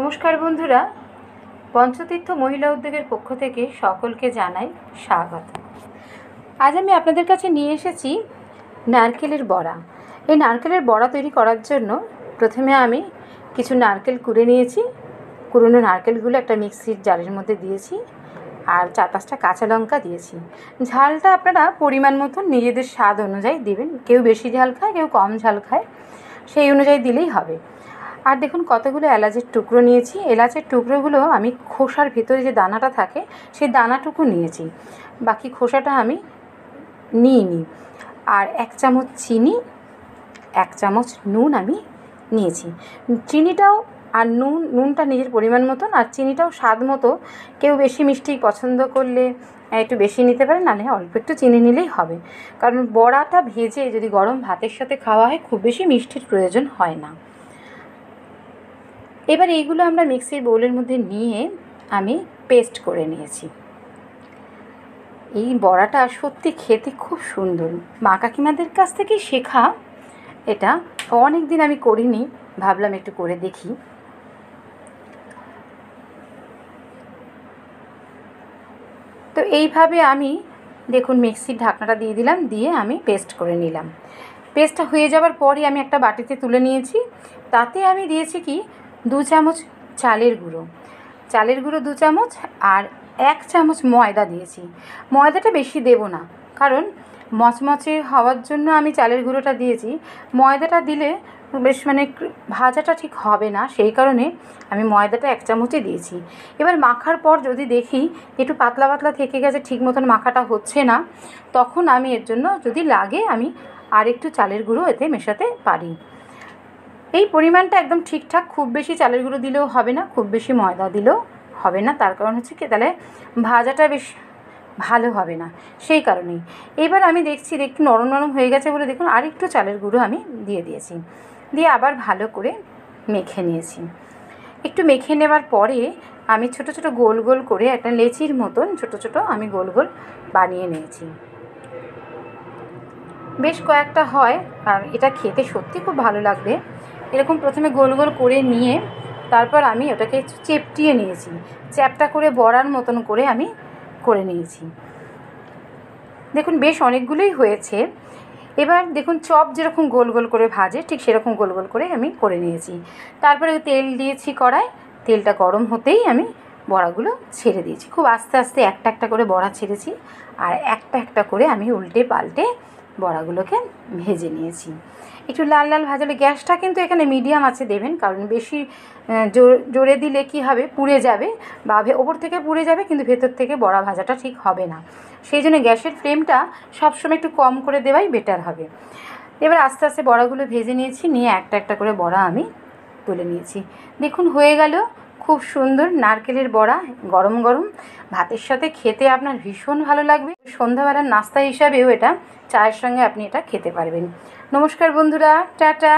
নমস্কার বন্ধুরা, পঞ্চতীর্থ মহিলা উদ্যোগের পক্ষ থেকে সকলকে জানাই স্বাগত। আজ আমি আপনাদের কাছে নিয়ে এসেছি নারকেলের বড়া। এই নারকেলের বড়া তৈরি করার জন্য প্রথমে আমি কিছু নারকেল কুড়ে নিয়েছি। কুড়োনো নারকেলগুলো একটা মিক্সির জারের মধ্যে দিয়েছি আর 4-5টা কাঁচা লঙ্কা দিয়েছি। ঝালটা আপনারা পরিমাণ মতন নিজেদের স্বাদ অনুযায়ী দেবেন। কেউ বেশি ঝাল খায়, কেউ কম ঝাল খায়, সেই অনুযায়ী দিলেই হবে। আর দেখুন কতগুলো এলাচের টুকরো নিয়েছি। এলাচের টুকরোগুলো আমি খোসার ভিতরে যে দানাটা থাকে সেই দানাটুকু নিয়েছি, বাকি খোসাটা আমি নিইনি। আর 1 চামচ চিনি, 1 চামচ নুন আমি নিয়েছি। চিনিটাও আর নুনটা নিজের পরিমাণ মতন, আর চিনিটাও স্বাদ মতো। কেউ বেশি মিষ্টি পছন্দ করলে একটু বেশি নিতে পারে, নাহলে অল্প একটু চিনি নিলেই হবে। কারণ বড়াটা ভেজে যদি গরম ভাতের সাথে খাওয়া হয় খুব বেশি মিষ্টির প্রয়োজন হয় না। এবার এইগুলো আমরা মিক্সির বোলের মধ্যে নিয়ে আমি পেস্ট করে নিয়েছি। এই বড়াটা সত্যি খেতে খুব সুন্দর, মা কাকিমাদের কাছ থেকে শেখা। এটা অনেক দিন আমি করিনি, ভাবলাম একটু করে দেখি। তো এইভাবে আমি দেখুন মিক্সির ঢাকনাটা দিয়ে দিলাম, দিয়ে আমি পেস্ট করে নিলাম। পেস্টটা হয়ে যাওয়ার পরই আমি একটা বাটিতে তুলে নিয়েছি। তাতে আমি দিয়েছি কি 2 চামচ চালের গুঁড়ো 2 চামচ, আর 1 চামচ ময়দা দিয়েছি। ময়দাটা বেশি দেব না, কারণ মচমচে হওয়ার জন্য আমি চালের গুঁড়োটা দিয়েছি। ময়দাটা দিলে বেশ ভাজাটা ঠিক হবে না, সেই কারণে আমি ময়দাটা 1 চামচই দিয়েছি। এবার মাখার পর যদি দেখি একটু পাতলা পাতলা থেকে গেছে, ঠিক মতন মাখাটা হচ্ছে না, তখন আমি এর জন্য যদি লাগে আমি আর একটু চালের গুঁড়ো এতে মেশাতে পারি। এই পরিমাণটা একদম ঠিকঠাক, খুব বেশি চালের গুঁড়ো দিলেও হবে না, খুব বেশি ময়দা দিলেও হবে না। তার কারণ হচ্ছে কি, তাহলে ভাজাটা বেশ ভালো হবে না, সেই কারণেই। এবার আমি দেখছি একটু নরম নরম হয়ে গেছে বলে দেখুন আর একটু চালের গুঁড়ো আমি দিয়ে দিয়েছি, দিয়ে আবার ভালো করে মেখে নিয়েছি। একটু মেখে নেবার পরে আমি ছোট ছোট গোল গোল করে একটা লেচির মতন ছোট ছোট আমি গোল গোল বানিয়ে নিয়েছি। বেশ কয়েকটা হয়, আর এটা খেতে সত্যি খুব ভালো লাগবে। এরকম প্রথমে গোল গোল করে নিয়ে তারপর আমি ওটাকে চেপটিয়ে নিয়েছি, চ্যাপটা করে বড়ার মতন করে আমি করে নিয়েছি। দেখুন বেশ অনেকগুলোই হয়েছে। এবার দেখুন চপ যেরকম গোল গোল করে ভাজে, ঠিক সেরকম গোল গোল করে আমি করে নিয়েছি। তারপরে তেল দিয়েছি কড়ায়, তেলটা গরম হতেই আমি বড়াগুলো ছেড়ে দিয়েছি। খুব আস্তে আস্তে একটা একটা করে বড়া ছেড়েছি, আর একটা একটা করে আমি উল্টে পাল্টে বড়াগুলোকে ভেজে নিয়েছি। একটু লাল লাল ভাজলে, গ্যাসটা কিন্তু এখানে মিডিয়াম আছে দেবেন, কারণ বেশি জোরে দিলে কি হবে, পুড়ে যাবে, বা ওপর থেকে পুড়ে যাবে কিন্তু ভেতর থেকে বড়া ভাজাটা ঠিক হবে না। সেই জন্য গ্যাসের ফ্লেমটা সবসময় একটু কম করে দেওয়াই বেটার হবে। এবার আস্তে আস্তে বড়াগুলো ভেজে নিয়েছি, নিয়ে একটা একটা করে বড়া আমি তুলে নিয়েছি। দেখুন হয়ে গেল খুব সুন্দর নারকেলের বড়া। গরম গরম ভাতের সাথে খেতে আপনার ভীষণ ভালো লাগবে। সন্ধ্যাবেলার নাস্তা হিসাবেও এটা, চায়ের সঙ্গে আপনি এটা খেতে পারবেন। নমস্কার বন্ধুরা, টাটা।